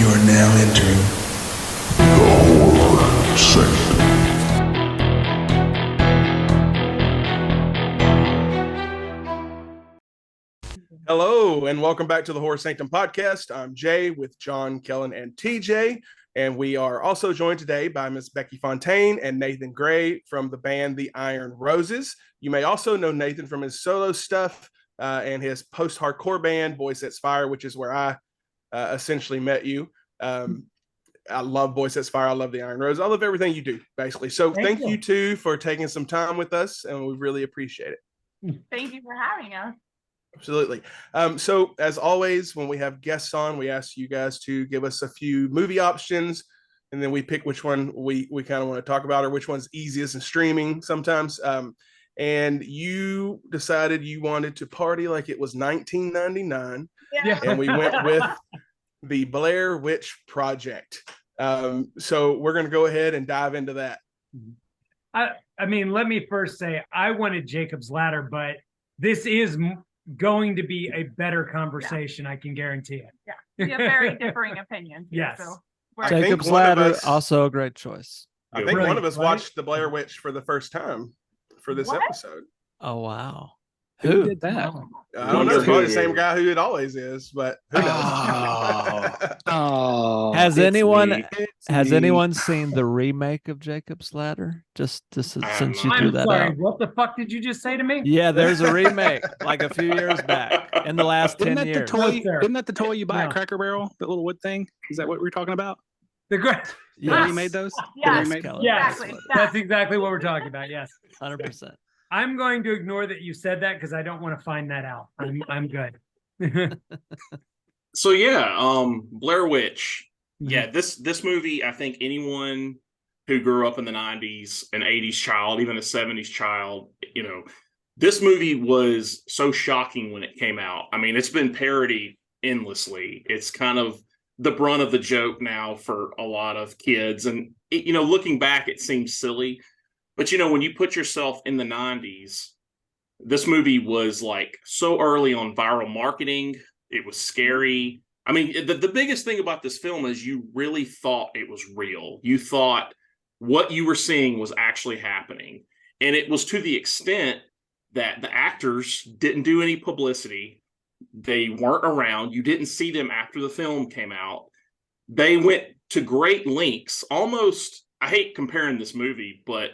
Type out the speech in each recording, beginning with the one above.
You are now entering the Horror Sanctum. Hello, and welcome back to the Horror Sanctum Podcast. I'm Jay with John, Kellen, and TJ, and we are also joined today by Miss Becky Fontaine and Nathan Gray from the band The Iron Roses. You may also know Nathan from his solo stuff and his post-hardcore band, Boy Sets Fire, which is where I essentially met you. I love Boy Sets Fire. I love The Iron Roses. I love everything you do, basically. So thank you two for taking some time with us, and we really appreciate it. Thank you for having us. Absolutely. So as always, when we have guests on, we ask you guys to give us a few movie options, and then we pick which one we kind of want to talk about, or which one's easiest in streaming sometimes. And you decided you wanted to party like it was 1999, and we went with the Blair Witch Project. So we're going to go ahead and dive into that. I mean, let me first say I wanted Jacob's Ladder, but this is going to be a better conversation. I can guarantee it. Yeah, we have very differing opinions. Yes. So Jacob's Ladder, also a great choice. I think one of us watched the Blair Witch for the first time for this episode. Oh, wow. Who did that? I don't know. It's probably the same guy who it always is, but who knows? Has anyone seen the remake of Jacob's Ladder? Just since you threw that out. What the fuck did you just say to me? Yeah, there's a remake like a few years back in the last 10 years. Isn't that the toy you buy at Cracker Barrel? That little wood thing? Is that what we're talking about? The great. Yes. You made those? Yes. Yes. Exactly. That's exactly what we're talking about. Yes. 100%. I'm going to ignore that you said that because I don't want to find that out. I'm good. So yeah, Blair Witch. Yeah, this movie, I think anyone who grew up in the 90s, an 80s child, even a 70s child, this movie was so shocking when it came out. I mean, it's been parodied endlessly. It's kind of the brunt of the joke now for a lot of kids. And, looking back, it seems silly. But, when you put yourself in the 90s, this movie was like so early on viral marketing. It was scary. I mean, the biggest thing about this film is you really thought it was real. You thought what you were seeing was actually happening. And it was to the extent that the actors didn't do any publicity. They weren't around. You didn't see them after the film came out. They went to great lengths, almost, I hate comparing this movie, but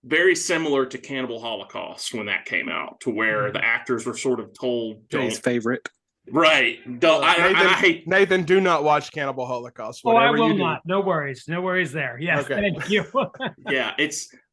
very similar to Cannibal Holocaust when that came out, to where the actors were sort of told, Jay's favorite. Right. I hate Nathan, do not watch Cannibal Holocaust. I will not. No worries. No worries there. Yes, okay. Thank you. Yeah,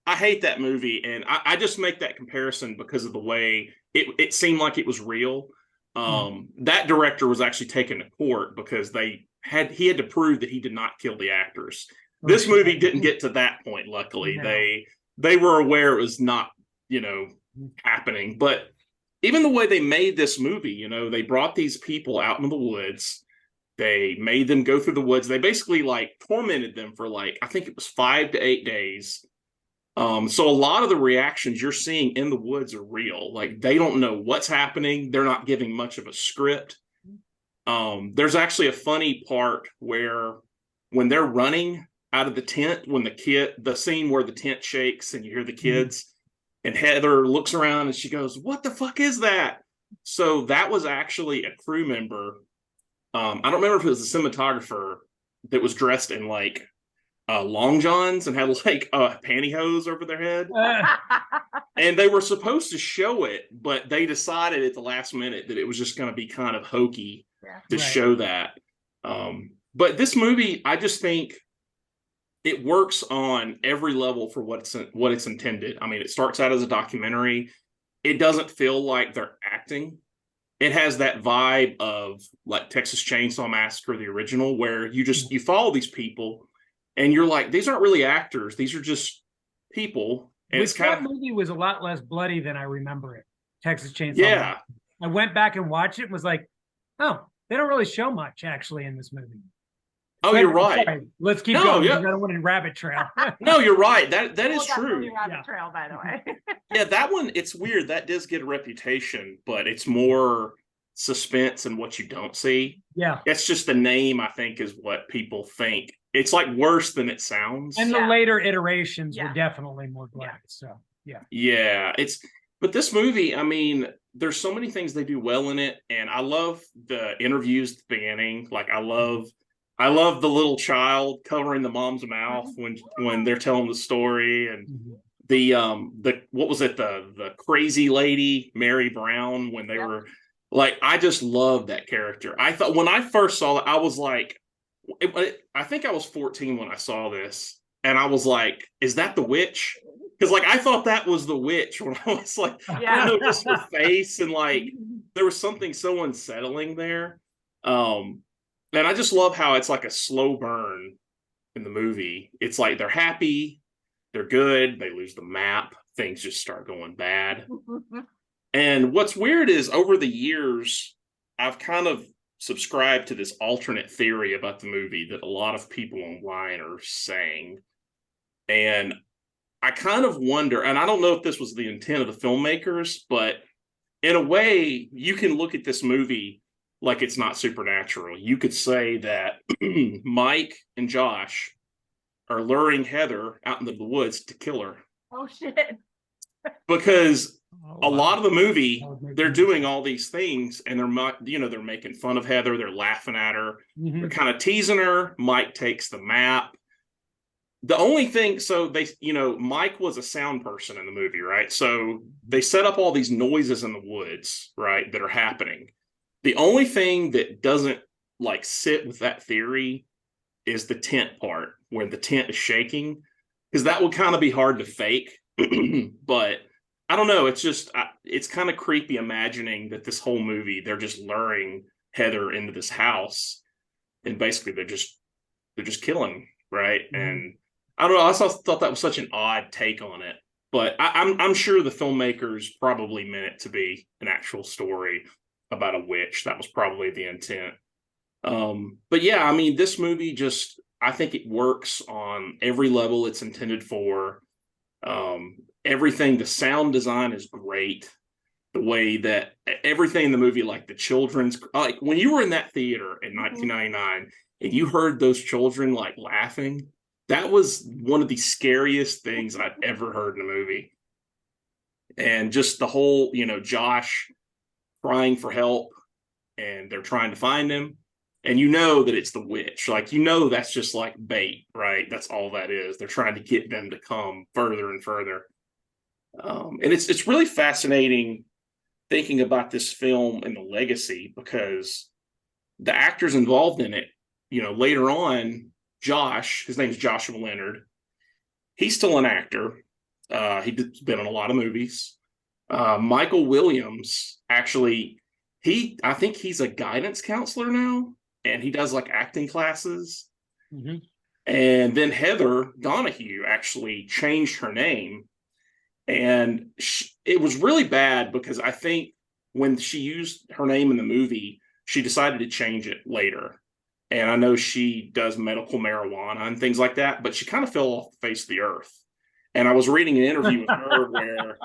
I hate that movie, and I just make that comparison because of the way it seemed like it was real. That director was actually taken to court because he had to prove that he did not kill the actors. This movie didn't get to that point, luckily. No. They were aware it was not, happening. But even the way they made this movie, they brought these people out into the woods. They made them go through the woods. They basically tormented them for I think it was 5 to 8 days. So a lot of the reactions you're seeing in the woods are real. They don't know what's happening. They're not giving much of a script. There's actually a funny part where when they're running out of the tent, when the scene where the tent shakes and you hear the kids, and Heather looks around and she goes, "What the fuck is that?" So that was actually a crew member. I don't remember if it was a cinematographer that was dressed in long johns and had pantyhose over their head. And they were supposed to show it, but they decided at the last minute that it was just going to be kind of hokey to show that. But this movie, I just think it works on every level for what it's intended. I mean, it starts out as a documentary. It doesn't feel like they're acting. It has that vibe of Texas Chainsaw Massacre, the original, where you follow these people and you're like, these aren't really actors. These are just people. And that movie was a lot less bloody than I remember it. Texas Chainsaw. Yeah. Massacre. I went back and watched it and was like, oh, they don't really show much actually in this movie. Oh, you're right. Sorry. Let's keep going. Yeah. I don't want to rabbit trail. No, you're right. That is true. Rabbit trail, by the way. Yeah, that one, it's weird. That does get a reputation, but it's more suspense and what you don't see. Yeah. It's just the name, I think, is what people think. It's like worse than it sounds. And the later iterations were Yeah. definitely more black. So yeah. Yeah, but this movie, I mean, there's so many things they do well in it, and I love the interviews at the beginning. Like I love the little child covering the mom's mouth when they're telling the story, and the what was it, the crazy lady Mary Brown, when they were like, I just love that character. I thought when I first saw it, I was like, I think I was 14 when I saw this, and I was like, is that the witch? Because like I thought that was the witch when I was like, I don't know, just her face, and like there was something so unsettling there. And I just love how it's like a slow burn in the movie. It's like they're happy, they're good, they lose the map, things just start going bad. And what's weird is over the years, I've kind of subscribed to this alternate theory about the movie that a lot of people online are saying. And I kind of wonder, and I don't know if this was the intent of the filmmakers, but in a way, you can look at this movie like it's not supernatural. You could say that Mike and Josh are luring Heather out into the woods to kill her. Oh, shit. Because a lot of the movie, they're doing all these things, and they're making fun of Heather, they're laughing at her, they're kind of teasing her. Mike takes the map. The only thing, so they, Mike was a sound person in the movie, right? So they set up all these noises in the woods, right, that are happening. The only thing that doesn't like sit with that theory is the tent part, where the tent is shaking, because that would kind of be hard to fake. But I don't know. It's just, it's kind of creepy imagining that this whole movie, they're just luring Heather into this house, and basically they're just killing, right? And I don't know. I also thought that was such an odd take on it, but I'm sure the filmmakers probably meant it to be an actual story about a witch. That was probably the intent. But yeah, I mean, this movie just, I think it works on every level it's intended for. Everything, the sound design is great. The way that everything in the movie, like the children's, like when you were in that theater in 1999 and you heard those children like laughing, that was one of the scariest things I've ever heard in a movie. And just the whole, Josh crying for help, and they're trying to find him, and that it's the witch. Like, that's just like bait, right? That's all that is. They're trying to get them to come further and further. And it's really fascinating thinking about this film and the legacy, because the actors involved in it, later on, Josh, his name's Joshua Leonard. He's still an actor. He's been in a lot of movies. Michael Williams, actually, I think he's a guidance counselor now, and he does like acting classes. And then Heather Donahue actually changed her name, and it was really bad, because I think when she used her name in the movie, she decided to change it later. And I know she does medical marijuana and things like that, but she kind of fell off the face of the earth. And I was reading an interview with her where,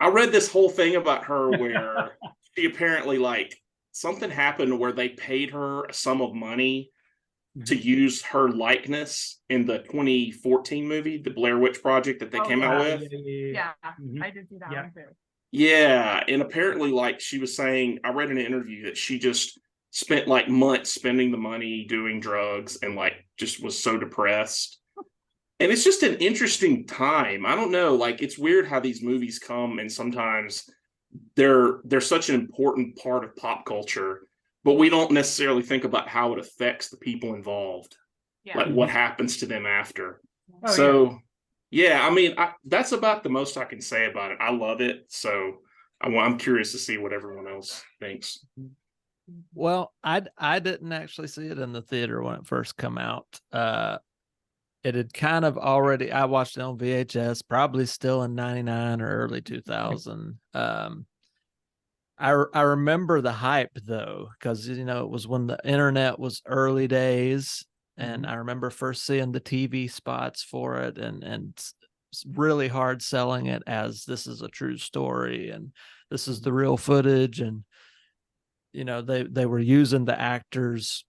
I read this whole thing about her where she apparently, like, something happened where they paid her a sum of money to use her likeness in the 2014 movie, the Blair Witch Project that they came out with. Yeah, I did see that one too. Yeah, and apparently, like, she was saying, I read in an interview that she just spent like months spending the money doing drugs, and like just was so depressed. And it's just an interesting time. I don't know, like, it's weird how these movies come, and sometimes they're such an important part of pop culture, but we don't necessarily think about how it affects the people involved, like what happens to them after. I mean, that's about the most I can say about it. I love it, so I'm curious to see what everyone else thinks. Well, I didn't actually see it in the theater when it first come out. It had kind of already, I watched it on VHS, probably still in 99 or early 2000. I remember the hype though, because it was when the internet was early days, and I remember first seeing the TV spots for it, and really hard selling it as this is a true story and this is the real footage, and they were using the actors'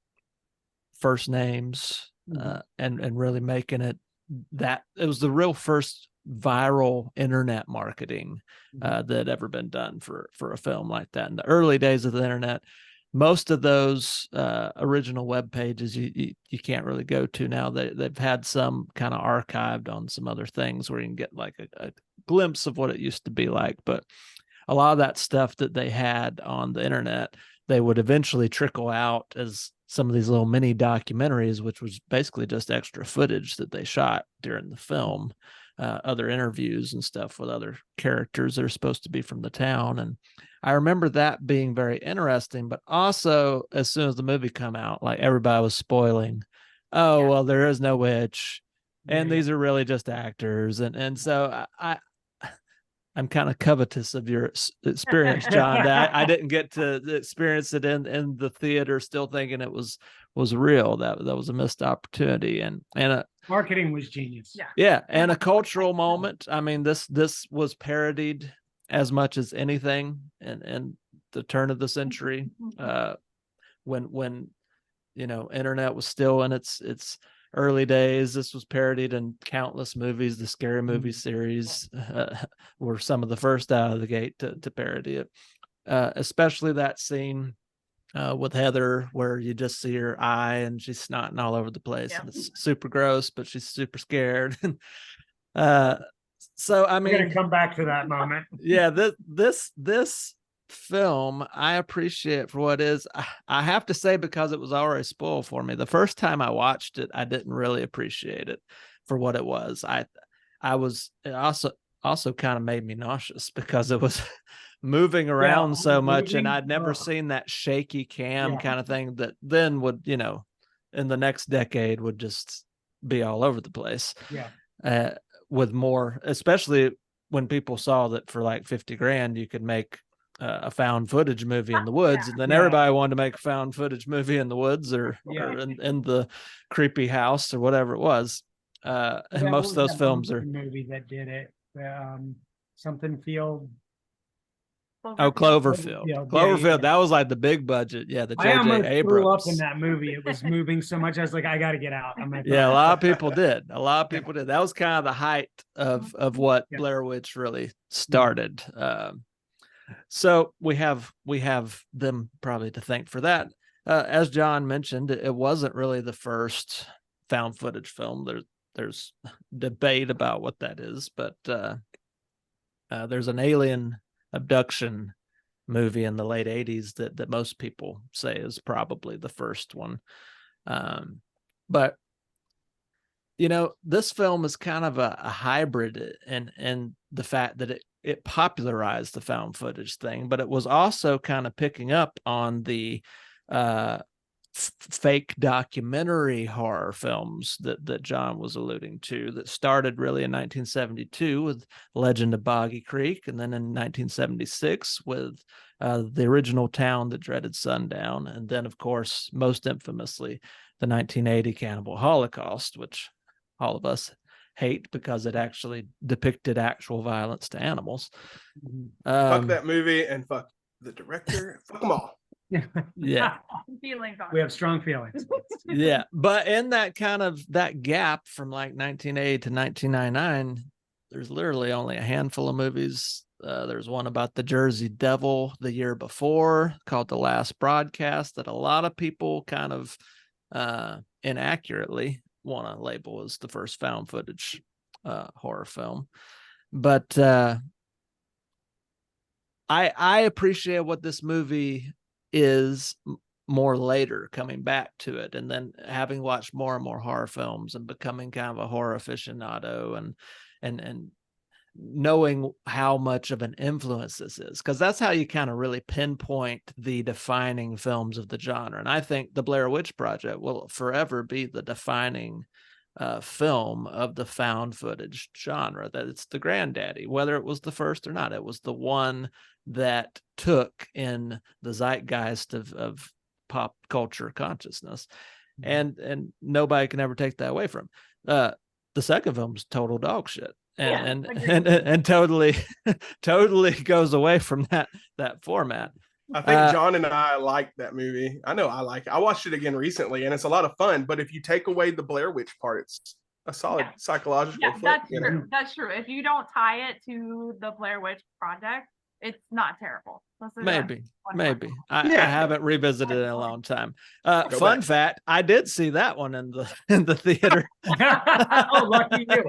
first names and really making it that it was the real first viral internet marketing that had ever been done for a film like that. In the early days of the internet, most of those original web pages you can't really go to now. They've had some kind of archived on some other things where you can get like a glimpse of what it used to be like. But a lot of that stuff that they had on the internet, they would eventually trickle out as some of these little mini documentaries, which was basically just extra footage that they shot during the film, other interviews and stuff with other characters that are supposed to be from the town. And I remember that being very interesting, but also as soon as the movie come out, like everybody was spoiling, well, there is no witch and these are really just actors. And so I'm kind of covetous of your experience, John, that I didn't get to experience it in the theater, still thinking it was real. That was a missed opportunity. And marketing was genius. Yeah. And a cultural moment. I mean, this was parodied as much as anything in the turn of the century, when internet was still in its early days. This was parodied in countless movies. The Scary Movie series were some of the first out of the gate to parody it, especially that scene with Heather where you just see her eye and she's snotting all over the place. And it's super gross, but she's super scared. So I mean, we're gonna come back to that moment. Yeah, this film I appreciate for what it is. I have to say, because it was already spoiled for me. The first time I watched it, I didn't really appreciate it for what it was. It also kind of made me nauseous because it was moving around so much, and I'd never seen that shaky cam kind of thing that then would, in the next decade would just be all over the place. With more, especially when people saw that for like 50 grand you could make a found footage movie in the woods, and then everybody wanted to make a found footage movie in the woods or in the creepy house or whatever it was. And most of those films are movie that did it. Something Field. Cloverfield. Cloverfield. That was like the big budget. Yeah, the J.J. Abrams. I threw up in that movie. It was moving so much. I was like, I got to get out. A lot of people did. That was kind of the height of what Blair Witch really started. So we have them probably to thank for that. As John mentioned, it wasn't really the first found footage film. There's debate about what that is, but there's an alien abduction movie in the late 80s that most people say is probably the first one. But this film is kind of a hybrid in the fact that it popularized the found footage thing, but it was also kind of picking up on the fake documentary horror films that John was alluding to, that started really in 1972 with Legend of Boggy Creek, and then in 1976 with the original Town That Dreaded Sundown, and then of course most infamously the 1980 Cannibal Holocaust, which all of us hate because it actually depicted actual violence to animals. Fuck that movie and fuck the director. Fuck them all. Yeah. We have strong feelings. Yeah. But in that that gap from like 1980 to 1999, there's literally only a handful of movies. There's one about the Jersey Devil the year before called The Last Broadcast that a lot of people kind of inaccurately want to label as the first found footage horror film. But I appreciate what this movie is more later, coming back to it, and then having watched more and more horror films and becoming kind of a horror aficionado and knowing how much of an influence this is, because that's how you kind of really pinpoint the defining films of the genre. And I think the Blair Witch Project will forever be the defining film of the found footage genre, that it's the granddaddy, whether it was the first or not. It was the one that took in the zeitgeist of pop culture consciousness, and nobody can ever take that away from him. The second film's total dog shit, and totally goes away from that format. I think John and I like that movie. I know I like it. I watched it again recently, and it's a lot of fun. But if you take away the Blair Witch part, it's a solid psychological Yeah, flick. that's true. That's true. If you don't tie it to the Blair Witch Project, it's not terrible. Maybe. I haven't revisited it in a long time. Fun fact: I did see that one in the theater. Oh, lucky you!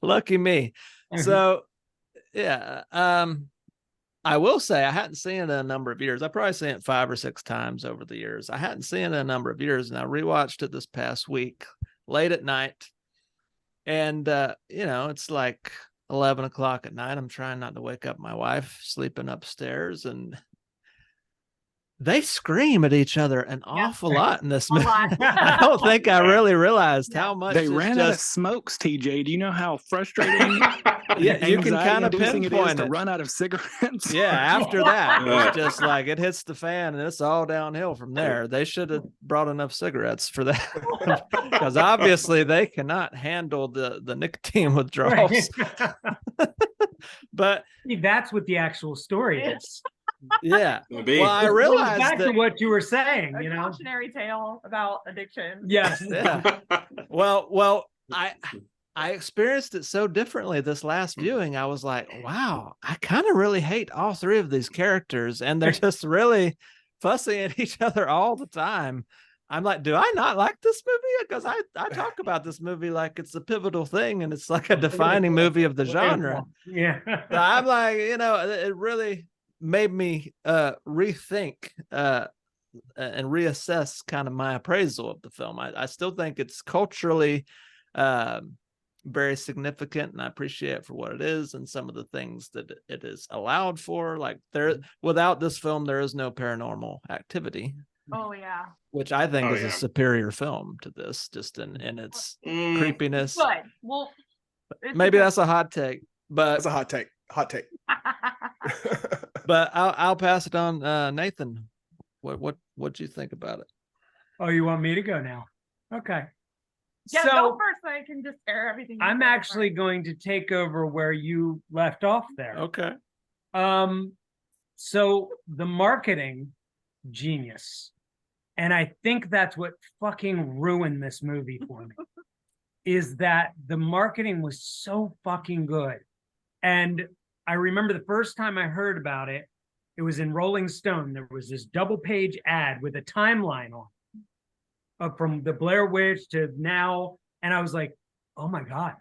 Lucky me. So, yeah. I will say I hadn't seen it in a number of years. I probably seen it 5 or 6 times over the years. I hadn't seen it in a number of years, and I rewatched it this past week, late at night. And it's like 11 o'clock at night. I'm trying not to wake up my wife sleeping upstairs, and they scream at each other an awful lot in this movie. I don't think I really realized how much they ran out of smokes. TJ, do you know how frustrating? Yeah, you can kind of pinpoint it to run out of cigarettes. Yeah, after that, it's just like it hits the fan, and it's all downhill from there. They should have brought enough cigarettes for that, because obviously they cannot handle the nicotine withdrawals. But that's what the actual story is. Yeah. Well, I realized back to what you were saying. A cautionary tale about addiction. Yes. Yeah. Well, I experienced it so differently this last viewing. I was like, wow, I kind of really hate all 3 of these characters, and they're just really fussing at each other all the time. I'm like, do I not like this movie? Because I talk about this movie like it's a pivotal thing, and it's like a defining movie of the genre. Yeah. So I'm like, it really made me rethink and reassess kind of my appraisal of the film. I still think it's culturally very significant, and I appreciate it for what it is and some of the things that it is allowed for. Like without this film, there is no Paranormal Activity. Oh yeah. Which I think is a superior film to this, just in its creepiness. Good. Well, maybe that's a hot take, but that's a hot take. But I'll pass it on. Nathan, what do you think about it? Oh, you want me to go now? Okay. Yeah, so go first so I can just air everything. I'm actually going to take over where you left off there. Okay. So the marketing, genius. And I think that's what fucking ruined this movie for me. Is that the marketing was so fucking good. And I remember the first time I heard about it, it was in Rolling Stone. There was this double-page ad with a timeline on from the Blair Witch to now. And I was like, oh my God,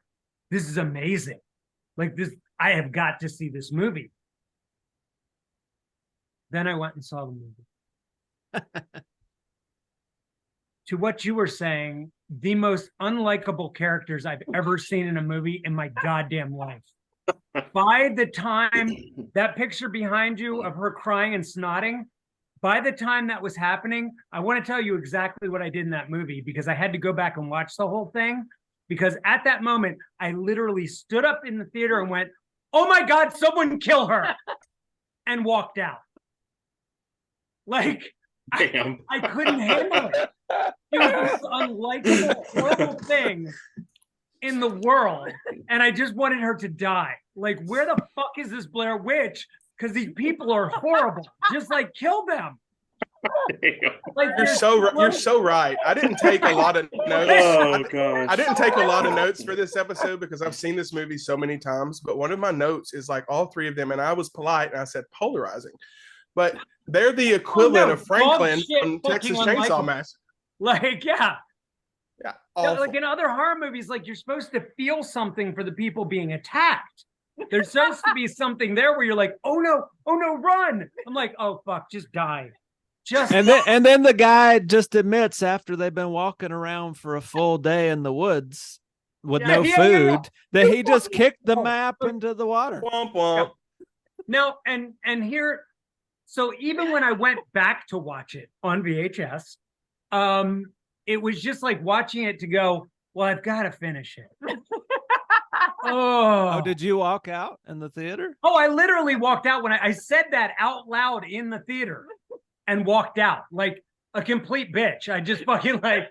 this is amazing. Like this, I have got to see this movie. Then I went and saw the movie. To what you were saying, the most unlikable characters I've ever seen in a movie in my goddamn life. By the time that picture behind you of her crying and snotting, by the time that was happening, I want to tell you exactly what I did in that movie, because I had to go back and watch the whole thing. Because at that moment, I literally stood up in the theater and went, oh my God, someone kill her, and walked out. Like, damn. I couldn't handle it. It was the most unlikable, horrible thing in the world. And I just wanted her to die. Like, where the fuck is this Blair Witch? Because these people are horrible. Just like, kill them. Like, you're so right. I didn't take a lot of notes. Oh god. I didn't take a lot of notes for this episode because I've seen this movie so many times. But one of my notes is like all 3 of them, and I was polite and I said polarizing. But they're the equivalent of Franklin from Texas Chainsaw Massacre. Like, yeah. Yeah. Like in other horror movies, like you're supposed to feel something for the people being attacked. There's supposed to be something there where you're like, oh no, run. I'm like, oh fuck, just die. And then the guy just admits after they've been walking around for a full day in the woods with no food that he just kicked the map into the water. Womp womp. No, and here, so even when I went back to watch it on VHS, it was just like watching it to go, well, I've got to finish it. Oh, did you walk out in the theater? Oh, I literally walked out when I said that out loud in the theater and walked out like a complete bitch. I just fucking like,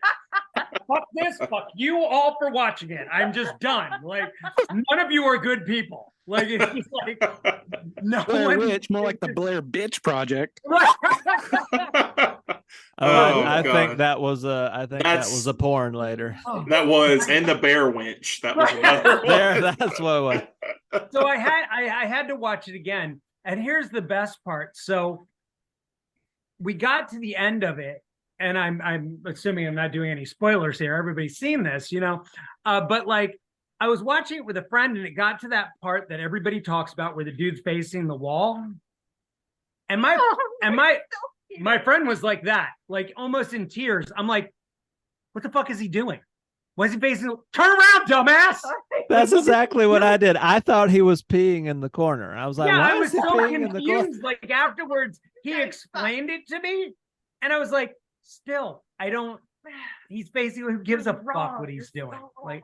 fuck this, fuck you all for watching it. I'm just done. Like, none of you are good people. Like, it's just like, no Blair one. Witch, more like the Blair Bitch Project. I God. think that was that That's- was a porn later. That was, and the bear winch. That was another one. There, that's what it was. So I had to watch it again. And here's the best part. So we got to the end of it, and I'm assuming I'm not doing any spoilers here. Everybody's seen this, you know. But like, I was watching it with a friend, and it got to that part that everybody talks about where the dude's facing the wall. And my friend was like that, like almost in tears. I'm like, what the fuck is he doing? Why is he facing? Turn around, dumbass! That's exactly what I did. I thought he was peeing in the corner. I was like, Yeah, why I was is he so peeing in the corner? confused. Like afterwards, he explained it to me, and I was like, still, I don't. He's basically, who gives a fuck what he's doing? Like,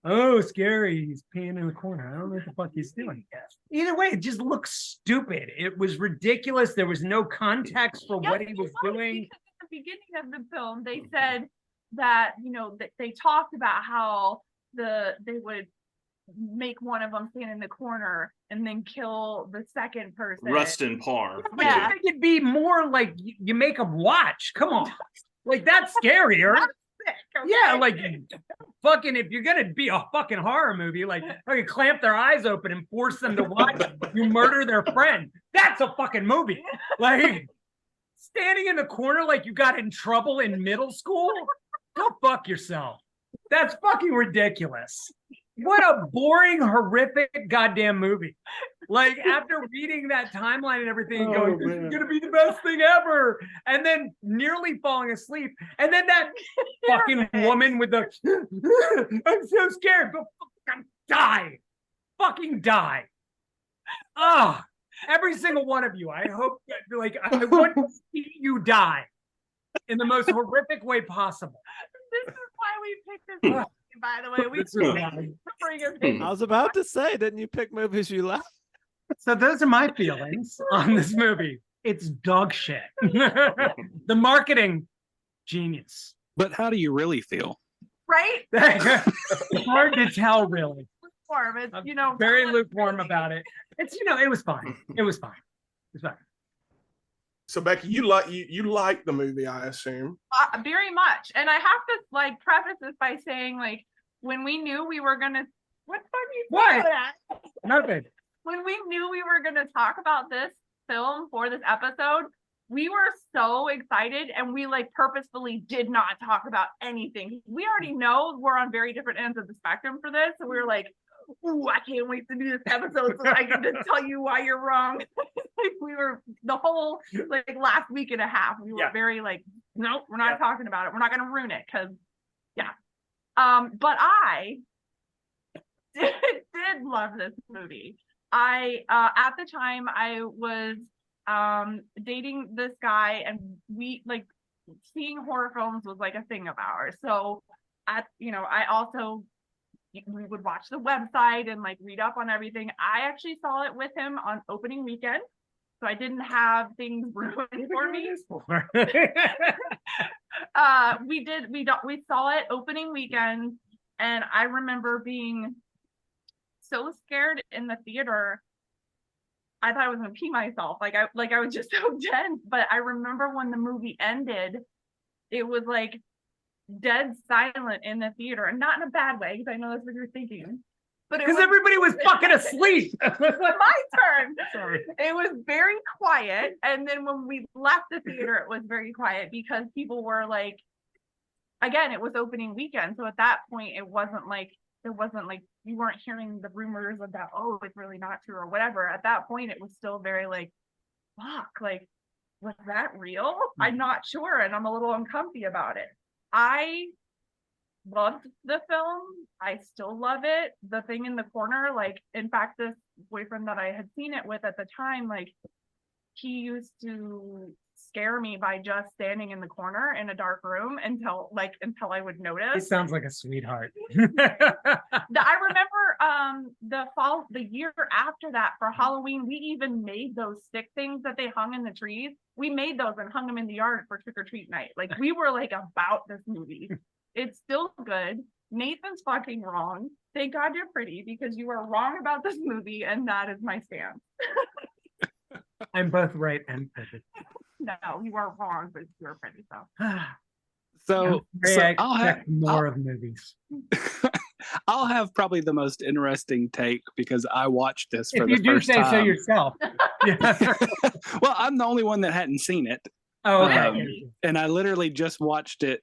oh, scary, he's peeing in the corner. I don't know what the fuck he's doing. Either way, it just looks stupid. It was ridiculous. There was no context for what he was doing. Because at the beginning of the film, they said that, you know, that they talked about how they would make one of them stand in the corner and then kill the second person. Rustin Parr. But you think it'd be more like you make them watch. Come on. Like, that's scarier. Yeah, like fucking, if you're gonna be a fucking horror movie, like fucking clamp their eyes open and force them to watch you murder their friend. That's a fucking movie. Like, standing in the corner like you got in trouble in middle school. Go fuck yourself. That's fucking ridiculous. What a boring, horrific goddamn movie. Like, after reading that timeline and everything and going, this is gonna be the best thing ever, and then nearly falling asleep, and then that fucking woman with the I'm so scared, but fucking die. Fucking die. Ah, every single one of you. I hope that, like, I want to see you die in the most horrific way possible. This is why we picked this movie, by the way. I was about to say, didn't you pick movies you like? So those are my feelings on this movie. It's dog shit. The marketing, genius. But how do you really feel? Right? It's hard to tell, really. Lukewarm. It's, you know, Very lukewarm about it. It's, you know, it was fine. It was fine. It was fine. So Becky, you like the movie, I assume. Very much. And I have to like preface this by saying, like, when we knew we were gonna what the fuck are you What? at? Nothing. When we knew we were gonna talk about this film for this episode, we were so excited, and we like purposefully did not talk about anything. We already know we're on very different ends of the spectrum for this, so we were like, ooh, I can't wait to do this episode so I can just tell you why you're wrong. Like, we were the whole like last week and a half, we were very like, nope, we're not talking about it. We're not gonna ruin it, because but I did love this movie. I at the time I was dating this guy, and we like seeing horror films was like a thing of ours. So I also, we would watch the website and like read up on everything. I actually saw it with him on opening weekend, so I didn't have things ruined for me. We saw it opening weekend, and I remember being so scared in the theater. I thought I was gonna pee myself. Like I was just so tense. But I remember when the movie ended, it was like dead silent in the theater, and not in a bad way, because I know that's what you're thinking. But because everybody was fucking asleep. My turn. Sorry. It was very quiet, and then when we left the theater, it was very quiet because people were like, again, it was opening weekend, so at that point, it wasn't like you weren't hearing the rumors about, oh, it's really not true or whatever. At that point, it was still very like, fuck, like, was that real? I'm not sure, and I'm a little uncomfy about it. I loved the film. I still love it. The thing in the corner, like, in fact, this boyfriend that I had seen it with at the time, like, he used to scare me by just standing in the corner in a dark room until I would He notice. sounds like a sweetheart. I remember the year after that, for Halloween, we even made those stick things that they hung in the trees. We made those and hung them in the yard for trick or treat night. Like, we were like about this movie. It's still good. Nathan's fucking wrong. Thank God you're pretty, because you are wrong about this movie, and that is my stance. I'm both right and pretty. No, you are wrong, but you're pretty, so. So I I'll have expect more of movies. I'll have probably the most interesting take because I watched this for If the you do first say time. so yourself. Yeah. Well, I'm the only one that hadn't seen it. Oh, okay. And I literally just watched it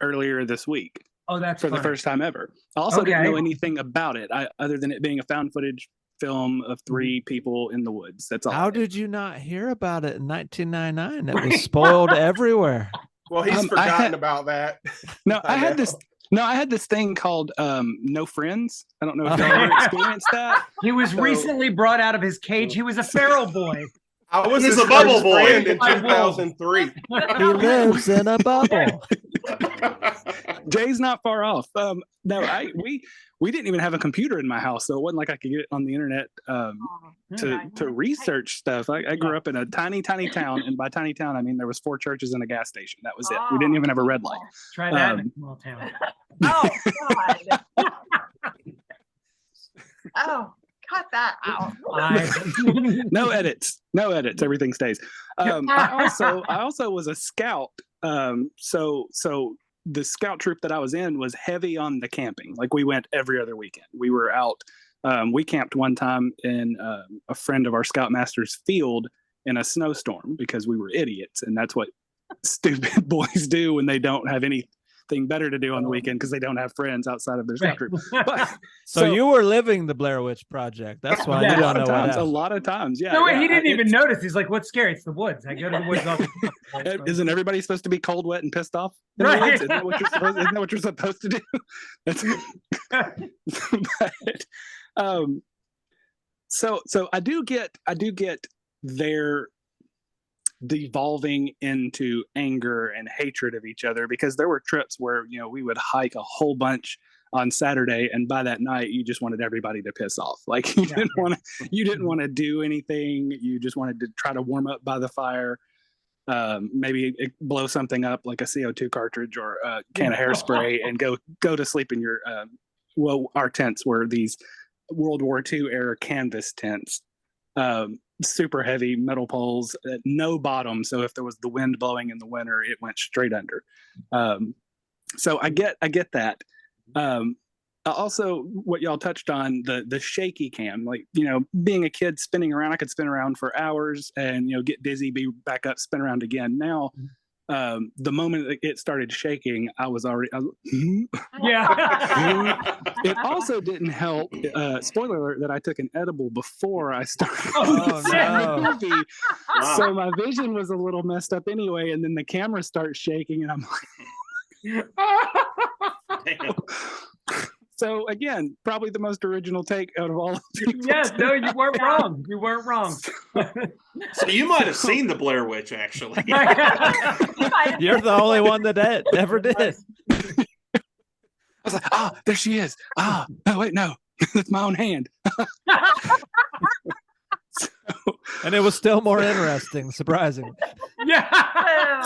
earlier this week Oh, that's for the funny. first time ever. I also didn't Okay. know anything about it, other than it being a found footage film of 3 people in the woods. That's all. How did you not hear about it in 1999? It was spoiled everywhere. Well, he's I forgotten had- about that. No, I had know. this. No, I had this thing called No Friends. I don't know if y'all ever experienced that. He was So- recently brought out of his cage. He was a feral boy. I was He's his a bubble first boy. friend in My wolf. 2003. He lives in a bubble. Jay's not far off. No, we didn't even have a computer in my house, so it wasn't like I could get it on the internet to research stuff. I grew up in a tiny town, and by tiny town I mean there was 4 churches and a gas station. That was it. We didn't even have a red light. Try that in a small town. Oh, God. Oh, cut that out. No edits. Everything stays. I also was a scout. So the scout troop that I was in was heavy on the camping. Like we went every other weekend. We were out. We camped one time in a friend of our scoutmaster's field in a snowstorm because we were idiots, and that's what stupid boys do when they don't have anything better to do on the weekend because they don't have friends outside of their scout troop. But So you were living the Blair Witch Project. That's why Yeah. you don't know what a happened. lot of times, yeah. No, wait, yeah. he didn't even It's- notice. He's like, "What's scary? It's the woods. I go to the woods all the time." Isn't everybody supposed to be cold, wet, and pissed off? In Right. the woods? Isn't that what you're supposed to do? That's, but, so I do get their devolving into anger and hatred of each other, because there were trips where we would hike a whole bunch on Saturday, and by that night you just wanted everybody to piss off. Like you didn't want to do anything. You just wanted to try to warm up by the fire. Maybe blow something up like a CO2 cartridge or a can of hairspray and go to sleep in your our tents were these World War II era canvas tents, super heavy metal poles, no bottom, so if there was the wind blowing in the winter it went straight under. So I get that. Also, what y'all touched on, the shaky cam, like being a kid spinning around, I could spin around for hours and get dizzy, be back up, spin around again. Now the moment that it started shaking, I was Yeah. it also didn't help, spoiler alert, that I took an edible before I started Oh, the no. movie. Wow. So my vision was a little messed up anyway, and then the camera starts shaking and I'm like, Damn. so again, probably the most original take out of all of people. Yes, no, you weren't wrong. You weren't wrong. So you might have seen the Blair Witch, actually. You're the only one that ever did. I was like, there she is. Oh wait, no, that's my own hand. And it was still more interesting, surprisingly. Yeah.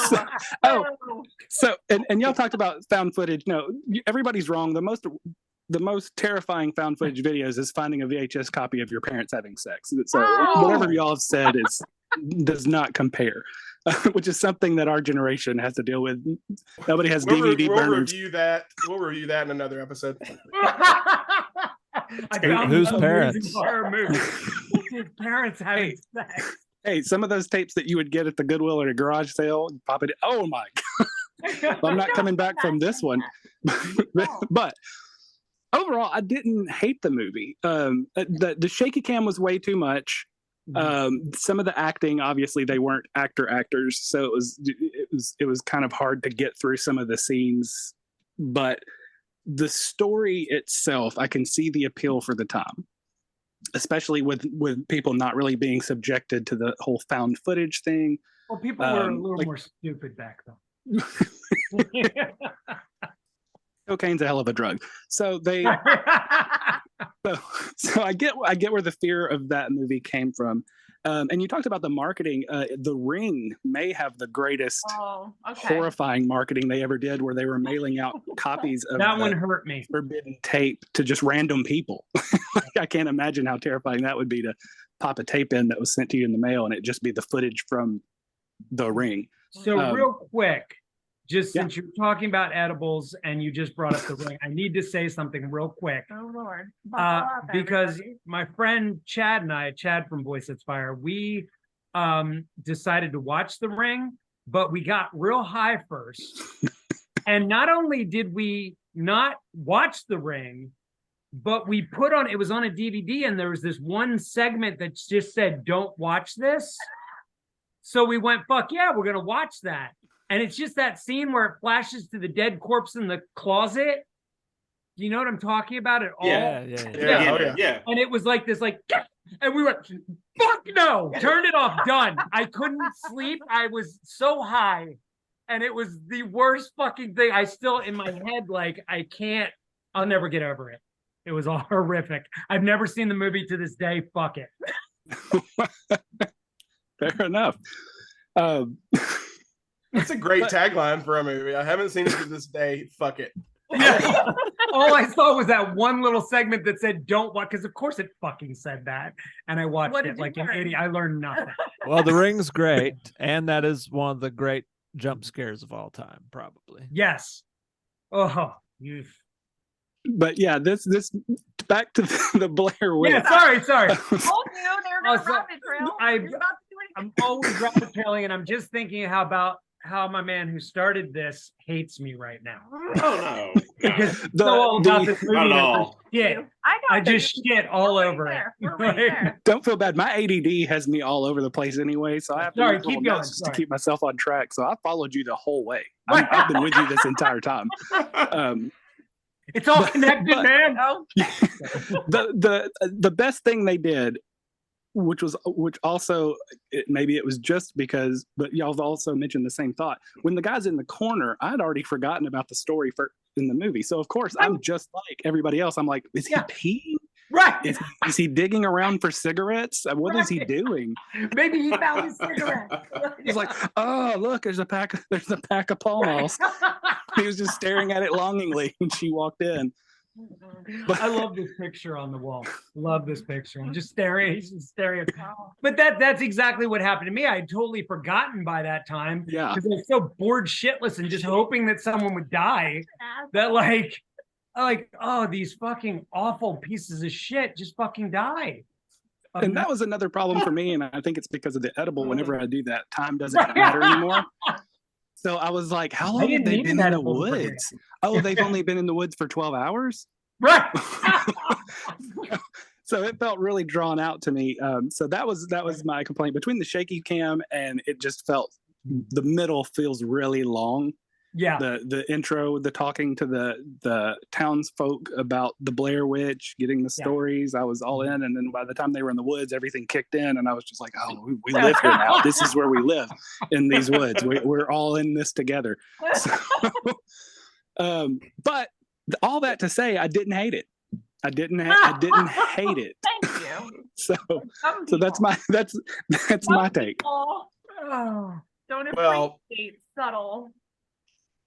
So and y'all talked about found footage. No, everybody's wrong. The most terrifying found footage videos is finding a VHS copy of your parents having sex. So whatever y'all have said does not compare, which is something that our generation has to deal with. Nobody has DVD We'll burners. review that. We'll review that in another episode. Whose parents? Horror movie. His parents having sex. Hey, some of those tapes that you would get at the Goodwill or a garage sale, pop it. Oh my God. I'm not coming back from this one. But overall, I didn't hate the movie. The shaky cam was way too much. Some of the acting, obviously, they weren't actors, so it was kind of hard to get through some of the scenes. But the story itself, I can see the appeal for the time, especially with people not really being subjected to the whole found footage thing. Well, people were a little more stupid back then. Cocaine's a hell of a drug, so they. So I get where the fear of that movie came from. And you talked about the marketing. The Ring may have the greatest Oh, okay. horrifying marketing they ever did, where they were mailing out copies of That the one hurt me. forbidden tape to just random people. I can't imagine how terrifying that would be to pop a tape in that was sent to you in the mail and it just be the footage from The Ring. So real quick, just Yeah. since you're talking about edibles and you just brought up The Ring, I need to say something real quick. Oh Lord. Buckle up, Because everybody. my friend Chad and I, Chad from Voice That's Fire, we decided to watch The Ring, but we got real high first. And not only did we not watch The Ring, but we put on, it was on a DVD, and there was this one segment that just said, "Don't watch this." So we went, fuck yeah, we're going to watch that. And it's just that scene where it flashes to the dead corpse in the closet. Do you know what I'm talking about at all? Yeah. Yeah. And it was like this, like, and we went, fuck no, turned it off, done. I couldn't sleep. I was so high. And it was the worst fucking thing. I still, in my head, like, I'll never get over it. It was all horrific. I've never seen the movie to this day. Fuck it. Fair enough. That's a great tagline for a movie. I haven't seen it to this day. Fuck it. Yeah. All I saw was that one little segment that said "Don't watch," because of course it fucking said that, and I watched What it did you like an learn? idiot. I learned nothing. Well, The Ring's great, and that is one of the great jump scares of all time, probably. Yes. Oh, you. But yeah, this back to the Blair Witch. Yeah. Sorry. Told you they're Oh, gonna so rabbit trail. I- You're about to do I'm anything. always rabbit trailing, and I'm just thinking how my man who started this hates me right now. Oh no. Because it's The- so all about the- this movie. Not at and all. Shit. I I just shit all over it. We're right there. Don't feel bad. My ADD has me all over the place anyway, so I have to Sorry, make little keep going, notes sorry. to keep myself on track. So I followed you the whole way. I've been with you this entire time. It's all connected, but- man. Oh, The best thing they did, which also maybe it was just because, but y'all have also mentioned the same thought. When the guy's in the corner, I'd already forgotten about the story in the movie. So of course I'm just like everybody else. I'm like, is he Yeah. peeing? Right. Is he digging around for cigarettes? What is he Right. doing? Maybe he found his cigarette. He's like, oh look, there's a pack of Pall Malls. He was just staring at it longingly when she walked in. I love this picture on the wall. Love this picture. I'm just staring. He's just staring at. But that's exactly what happened to me. I had totally forgotten by that time Yeah. because I was so bored shitless and just hoping that someone would die. That like, oh, these fucking awful pieces of shit just fucking die. And that was another problem for me, and I think it's because of the edible. Whenever I do that, time doesn't matter anymore. So I was like, how long have didn't they need been an in the edible to forget. woods? Oh, they've only been in the woods for 12 hours? Right. So it felt really drawn out to me. So that was my complaint. Between the shaky cam and it just felt, the middle feels really long. Yeah. The intro, the talking to the townsfolk about the Blair Witch, getting the stories, I was all in. And then by the time they were in the woods, everything kicked in, and I was just like, oh, we live here now. This is where we live, in these woods. We're all in this together. So, but all that to say, I didn't hate it. I didn't hate it. Thank you. So Some that's people- my take. people Oh. don't Well- appreciate subtle,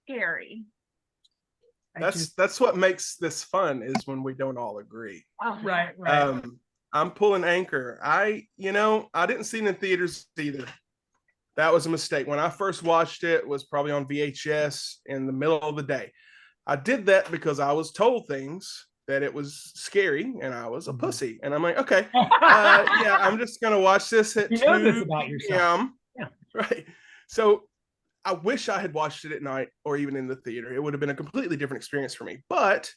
scary. That's what makes this fun, is when we don't all agree. Oh, Right. I'm pulling anchor. I didn't see it in theaters either. That was a mistake. When I first watched it, was probably on VHS in the middle of the day. I did that because I was told things that it was scary, and I was a pussy. And I'm like, okay, yeah, I'm just gonna watch this at You 2 know this about yourself. p.m. Yeah. Right. So I wish I had watched it at night or even in the theater. It would have been a completely different experience for me. But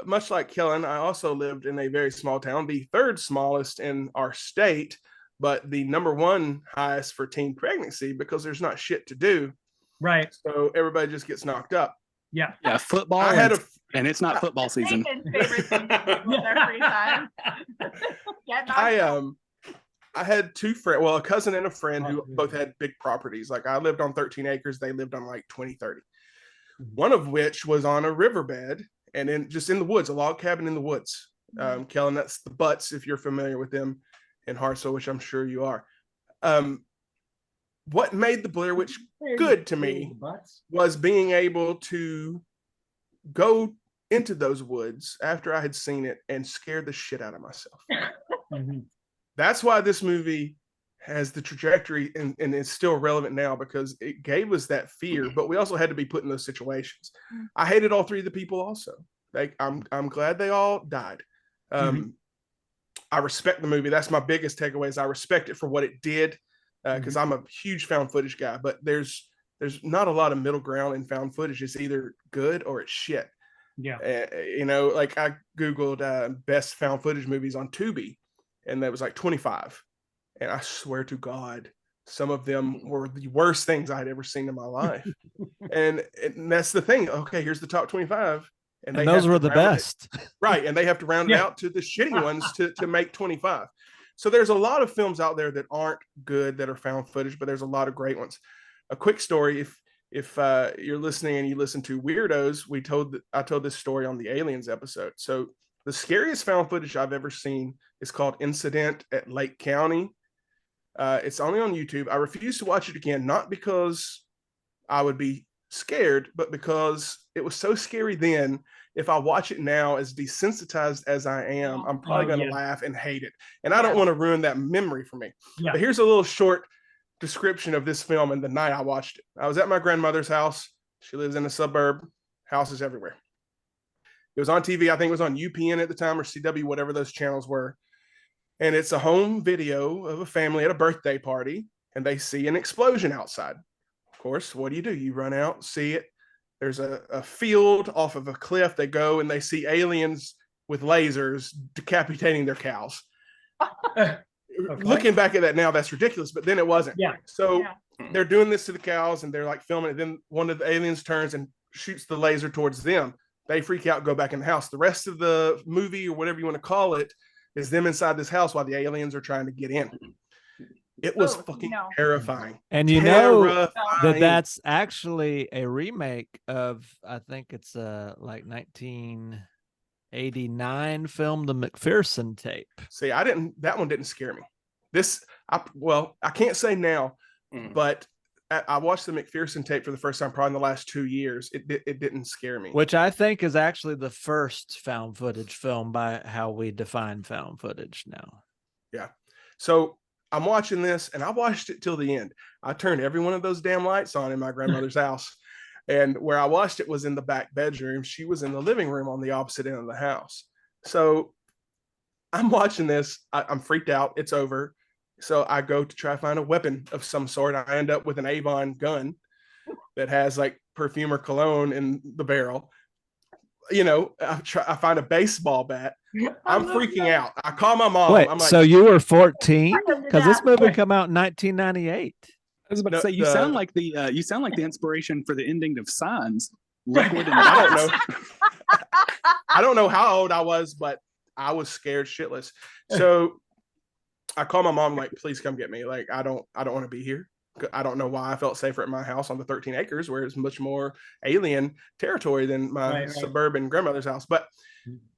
much like Kellen, I also lived in a very small town, the third smallest in our state, but the number one highest for teen pregnancy, because there's not shit to do. Right. So everybody just gets knocked up. Yeah. Yeah, football, I had and it's not football season. Nathan's favorite thing to do with their free time. Get knocked I had two friends, well, a cousin and a friend who Oh, yeah. both had big properties. Like I lived on 13 acres. They lived on like 20, 30. One of which was on a riverbed and just in the woods, a log cabin in the woods. Kellen, that's the Butts, if you're familiar with them. in Hartsville, which I'm sure you are. What made the Blair Witch good to me was being able to go into those woods after I had seen it and scare the shit out of myself. That's why this movie has the trajectory and it's still relevant now, because it gave us that fear, but we also had to be put in those situations. I hated all three of the people also. Like, I'm glad they all died. I respect the movie. That's my biggest takeaway, is I respect it for what it did, because I'm a huge found footage guy, but there's not a lot of middle ground in found footage. It's either good or it's shit. Yeah. Like I Googled best found footage movies on Tubi, and that was like 25. And I swear to God, some of them were the worst things I had ever seen in my life. and that's the thing. Okay, here's the top 25. And those were the best. Right. And they have to round it out to the shitty ones to make 25. So there's a lot of films out there that aren't good, that are found footage, but there's a lot of great ones. A quick story. If you're listening and you listen to Weirdos, I told this story on the Aliens episode. So the scariest found footage I've ever seen is called Incident at Lake County. It's only on YouTube. I refuse to watch it again, not because I would be scared, but because it was so scary then. If I watch it now, as desensitized as I am, I'm probably going to laugh and hate it. And I don't want to ruin that memory for me. But here's a little short description of this film and the night I watched it. I was at my grandmother's house. She lives in a suburb, houses everywhere. It was on TV. I think it was on UPN at the time, or CW, whatever those channels were. And it's a home video of a family at a birthday party, and they see an explosion outside. Of course, what do? You run out, see it. There's a field off of a cliff. They go and they see aliens with lasers decapitating their cows. Looking back at that now, that's ridiculous, but then it wasn't. So they're doing this to the cows and they're like filming it. Then one of the aliens turns and shoots the laser towards them. They freak out, go back in the house. The rest of the movie, or whatever you want to call it, is them inside this house while the aliens are trying to get in. It was terrifying. And you know that's actually a remake of, I think it's like 1989 film, The McPherson Tape. See, that one didn't scare me. I can't say now, but I watched the McPherson Tape for the first time probably in the last 2 years. It didn't scare me. Which I think is actually the first found footage film by how we define found footage now. Yeah. So I'm watching this, and I watched it till the end. I turned every one of those damn lights on in my grandmother's house. And where I watched it was in the back bedroom. She was in the living room on the opposite end of the house. So I'm watching this. I'm freaked out. It's over. So I go to try to find a weapon of some sort. I end up with an Avon gun that has like perfume or cologne in the barrel. I find a baseball bat. I'm freaking out. I call my mom. Wait, I'm like, so you were 14? Because this movie came out in 1998. I was about to say, you sound like the inspiration for the ending of Signs. Liquid and I don't know. I don't know how old I was, but I was scared shitless. So I call my mom, like, please come get me. Like, I don't want to be here. I don't know why I felt safer at my house on the 13 acres, where it's much more alien territory than my suburban grandmother's house. But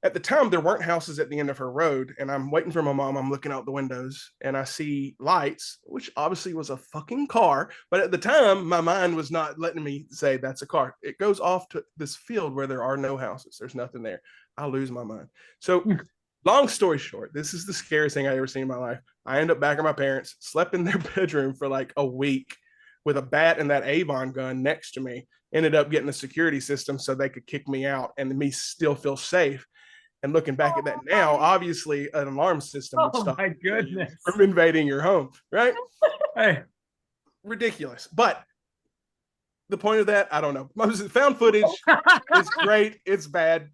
at the time, there weren't houses at the end of her road, and I'm waiting for my mom. I'm looking out the windows, and I see lights, which obviously was a fucking car. But at the time, my mind was not letting me say that's a car. It goes off to this field where there are no houses. There's nothing there. I lose my mind. So long story short, this is the scariest thing I ever seen in my life. I end up back at my parents, slept in their bedroom for like a week with a bat and that Avon gun next to me. Ended up getting a security system so they could kick me out and me still feel safe. And looking back at that now, obviously an alarm system would stop you from invading your home, right? Ridiculous. But the point of that, I don't know. Found footage is great. It's bad.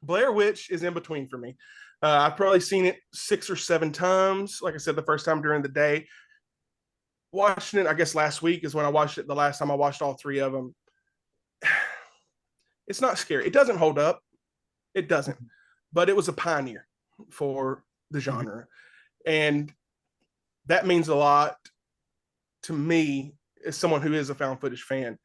Blair Witch is in between for me. I've probably seen it 6 or 7 times. Like I said, the first time during the day. Watching it, I guess last week is when I watched it. The last time I watched all 3 of them. It's not scary. It doesn't hold up. It doesn't. But it was a pioneer for the genre. And that means a lot to me as someone who is a found footage fan.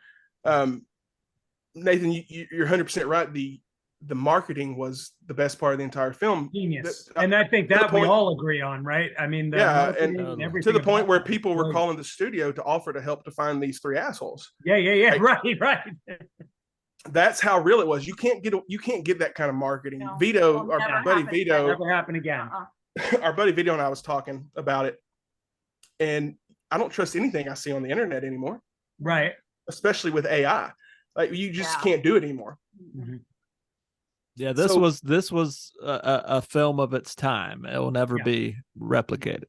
Nathan, you're 100% right. The the marketing was the best part of the entire film. Genius. That- And I think to the that we point- all agree on, right? I mean, the Yeah, marketing and everything to the point about where it people was were calling the studio to offer to help to find these three assholes. Yeah, Like- right. That's how real it was. You can't get that kind of marketing. No, Vito, it'll our never buddy happen Vito, Never happen again. our buddy Vito and I was talking about it, and I don't trust anything I see on the internet anymore, Right. especially with AI. Like you just Yeah. can't do it anymore. Mhm. Yeah, this So- was a film of its time. It will never Yeah. be replicated.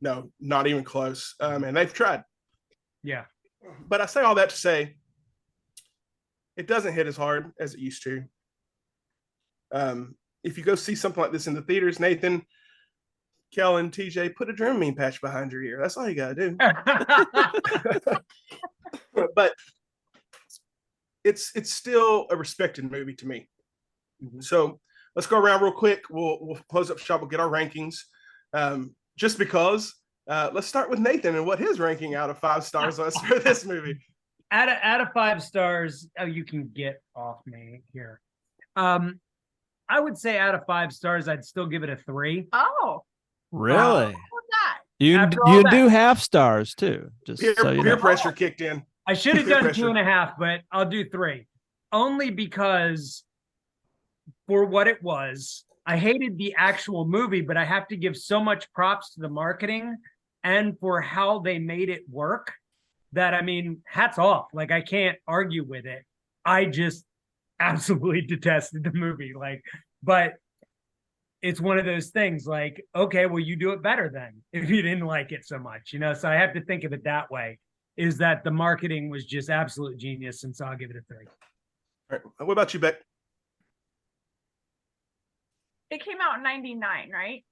No, not even close. And they've tried. Yeah. But I say all that to say, it doesn't hit as hard as it used to. If you go see something like this in the theaters, Nathan, Kellen, TJ, put a Dramamine patch behind your ear. That's all you gotta do. But it's still a respected movie to me. So let's go around real quick. We'll close up shop. We'll get our rankings. Just because, let's start with Nathan and what his ranking out of 5 stars was for this movie. Out of 5 stars, oh, you can get off me here. I would say out of 5 stars, I'd still give it a 3. Oh, Really? what's that? You After all you that- do half stars too. Just Peer, so you peer know. pressure kicked in. I should have Peer done pressure. 2.5, but I'll do 3. Only because for what it was, I hated the actual movie, but I have to give so much props to the marketing and for how they made it work that, I mean, hats off. Like, I can't argue with it. I just absolutely detested the movie. Like, but it's one of those things like, okay, well, you do it better then if you didn't like it so much, you know? So I have to think of it that way, is that the marketing was just absolute genius. And so I'll give it a 3. All right. What about you, Beck? It came out in 99, right?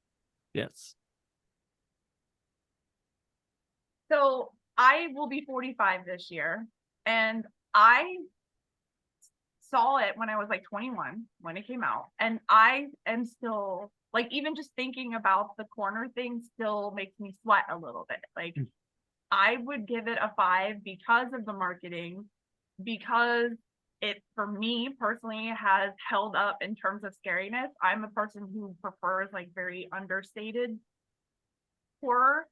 Yes. So I will be 45 this year, and I saw it when I was like 21 when it came out, and I am still like, even just thinking about the corner thing still makes me sweat a little bit. Like, I would give it a 5 because of the marketing, because it, for me personally, has held up in terms of scariness. I'm a person who prefers like very understated horror.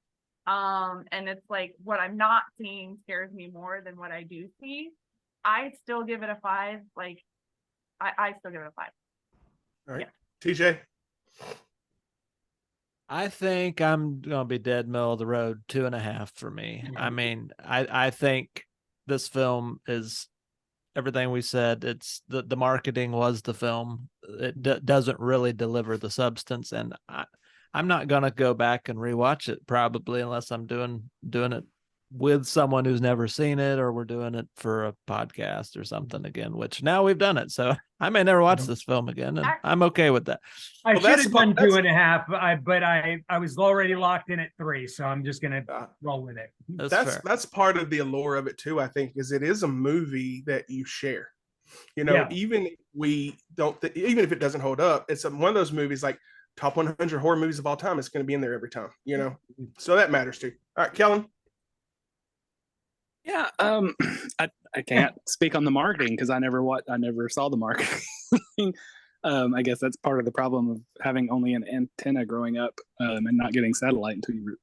And it's like what I'm not seeing scares me more than what I do see. I still give it a 5. Like, I still give it a 5. All right. TJ? I think I'm gonna be dead middle of the road, 2.5 for me. I mean, I think this film is everything we said. It's the marketing was the film. It doesn't really deliver the substance, and I'm not gonna go back and rewatch it probably unless I'm doing it with someone who's never seen it, or we're doing it for a podcast or something again, which now we've done it. So I may never watch this film again, and I'm okay with that. I Well, should that's have done that's- 2.5, but I was already locked in at 3, so I'm just gonna roll with it. That's fair. That's part of the allure of it too, I think, is it is a movie that you share. You know, Yeah. even if it doesn't hold up, it's one of those movies like top 100 horror movies of all time. It's going to be in there every time, you know? So that matters too. All right, Kellen. Yeah, I can't speak on the marketing because I never saw the marketing. I guess that's part of the problem of having only an antenna growing up and not getting satellite until you were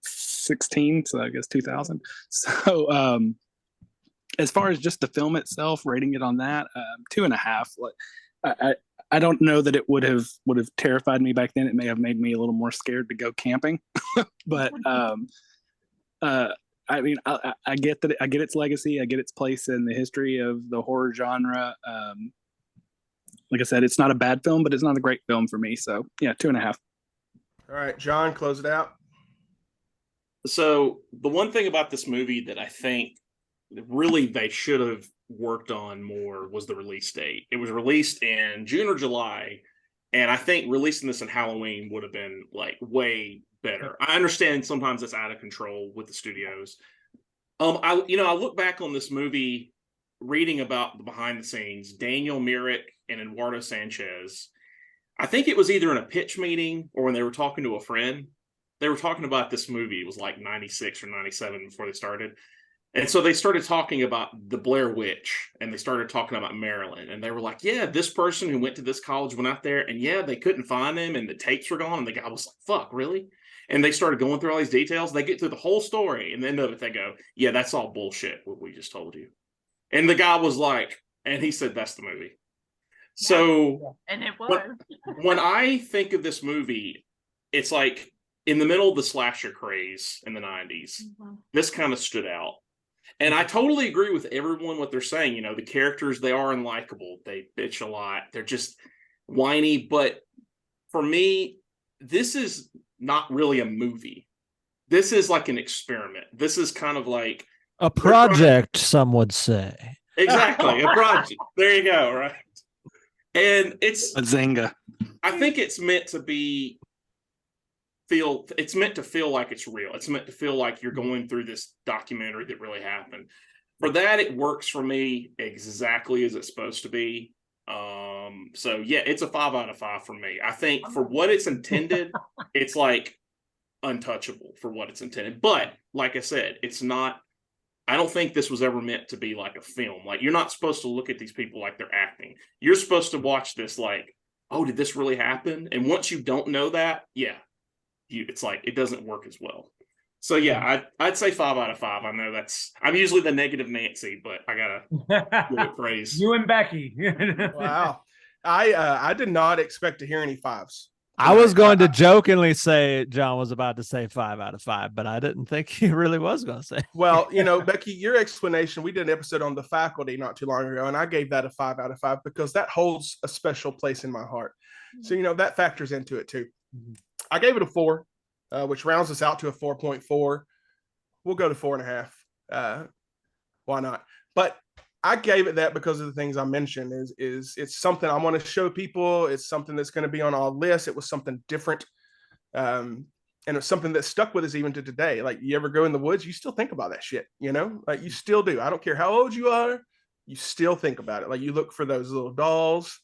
16, so I guess 2000. So as far as just the film itself, rating it on that, 2.5. I don't know that it would have terrified me back then. It may have made me a little more scared to go camping, but I mean, I get that. I get its legacy. I get its place in the history of the horror genre. Like I said, it's not a bad film, but it's not a great film for me. So yeah, 2.5. All right, John, close it out. So the one thing about this movie that I think really they should have worked on more was the release date. It was released in June or July, and I think releasing this in Halloween would have been like way better. I understand sometimes it's out of control with the studios. I look back on this movie, reading about the behind the scenes, Daniel Myrick and Eduardo Sanchez. I think it was either in a pitch meeting or when they were talking to a friend. They were talking about this movie. It was like 96 or 97 before they started. And so they started talking about the Blair Witch, and they started talking about Maryland. And they were like, yeah, this person who went to this college went out there, and yeah, they couldn't find him, and the tapes were gone. And the guy was like, fuck, really? And they started going through all these details. They get through the whole story, and then they go, yeah, that's all bullshit, what we just told you. And the guy was like, and he said, that's the movie. Yeah. So, and it was. when I think of this movie, it's like in the middle of the slasher craze in the 90s, this kind of stood out. And I totally agree with everyone what they're saying. You know, the characters, they are unlikable. They bitch a lot. They're just whiny. But for me, this is not really a movie. This is like an experiment. This is kind of like a project, some would say. Exactly, a project. There you go, right? And it's A Zynga. I think it's meant to feel like it's real. It's meant to feel like you're going through this documentary that really happened. For that, it works for me exactly as it's supposed to be. So yeah, it's a 5 out of 5 for me. I think for what it's intended, it's like untouchable for what it's intended. But like I said, it's not. I don't think this was ever meant to be like a film. Like, you're not supposed to look at these people like they're acting. You're supposed to watch this like, oh, did this really happen? And once you don't know that, yeah, it's like it doesn't work as well. So yeah, I'd say 5 out of 5. I know I'm usually the negative Nancy, but I gotta give it praise. You and Becky. Wow. I did not expect to hear any 5s. I was going to jokingly say John was about to say 5 out of 5, but I didn't think he really was going to say. Well, Becky, your explanation, we did an episode on The Faculty not too long ago, and I gave that a 5 out of 5 because that holds a special place in my heart. So, that factors into it too. I gave it a 4, which rounds us out to a 4.4. We'll go to 4.5. Why not? But I gave it that because of the things I mentioned. Is it's something I want to show people. It's something that's going to be on our list. It was something different, and it's something that stuck with us even to today. Like, you ever go in the woods, you still think about that shit. Like, you still do. I don't care how old you are, you still think about it. Like, you look for those little dolls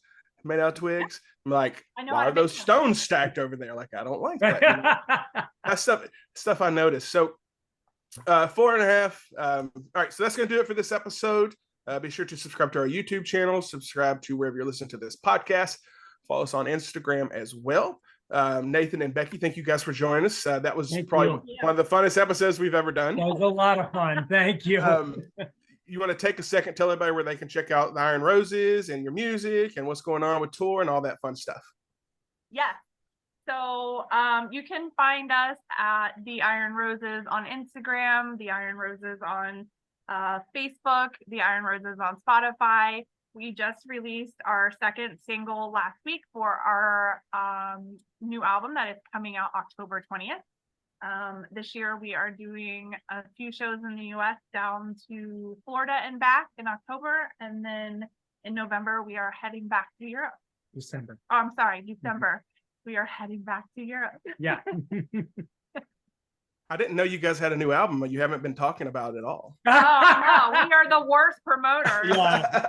made out of twigs. I'm like, why are those stones stacked over there? Like, I don't like that. That's stuff I noticed. So 4.5. All right, so that's going to do it for this episode. Be sure to subscribe to our YouTube channel, subscribe to wherever you're listening to this podcast. Follow us on Instagram as well. Nathan and Becky, thank you guys for joining us. That was probably one of the funnest episodes we've ever done. That was a lot of fun. Thank you. You want to take a second, tell everybody where they can check out the Iron Roses and your music and what's going on with tour and all that fun stuff. Yeah. So you can find us at The Iron Roses on Instagram, The Iron Roses on Facebook, The Iron Roses on Spotify. We just released our second single last week for our new album that is coming out October 20th. This year we are doing a few shows in the US down to Florida and back in October, and then in November we are heading back to Europe. December. Oh, I'm sorry, December. We are heading back to Europe. Yeah. I didn't know you guys had a new album, but you haven't been talking about it at all. Oh, no, we are the worst promoters. Yeah.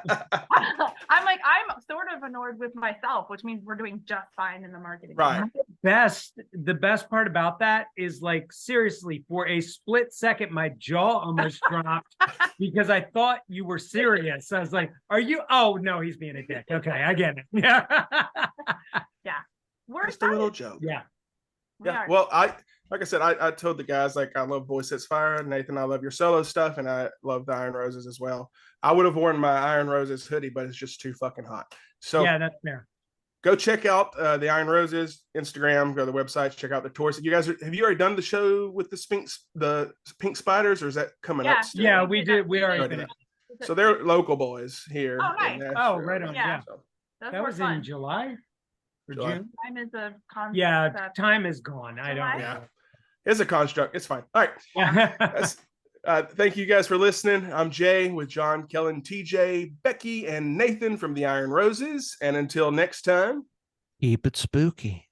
I'm sort of annoyed with myself, which means we're doing just fine in the marketing. Right. The best part about that is, like, seriously, for a split second, my jaw almost dropped because I thought you were serious. I was like, are you? Oh, no, he's being a dick. Okay, I get it. Yeah. Yeah. We're Just a little joke. Yeah. Yeah. Well, like I said, I told the guys, like, I love Voice Sets Fire. Nathan, I love your solo stuff, and I love the Iron Roses as well. I would have worn my Iron Roses hoodie, but it's just too fucking hot. So yeah, that's fair. Go check out the Iron Roses Instagram. Go to the website. Check out the tours. Have you already done the show with the Pink Spiders, or is that coming up still? Yeah, we did. We already did. So they're local boys here. Oh, nice. Oh, right on. Yeah. So, That was in July or July. June. Time is a concept. Yeah, time is gone. I don't know. Yeah. It's a construct. It's fine. All right. Yeah. Thank you guys for listening. I'm Jay with John, Kellen, TJ, Becky, and Nathan from the Iron Roses. And until next time, Keep it spooky.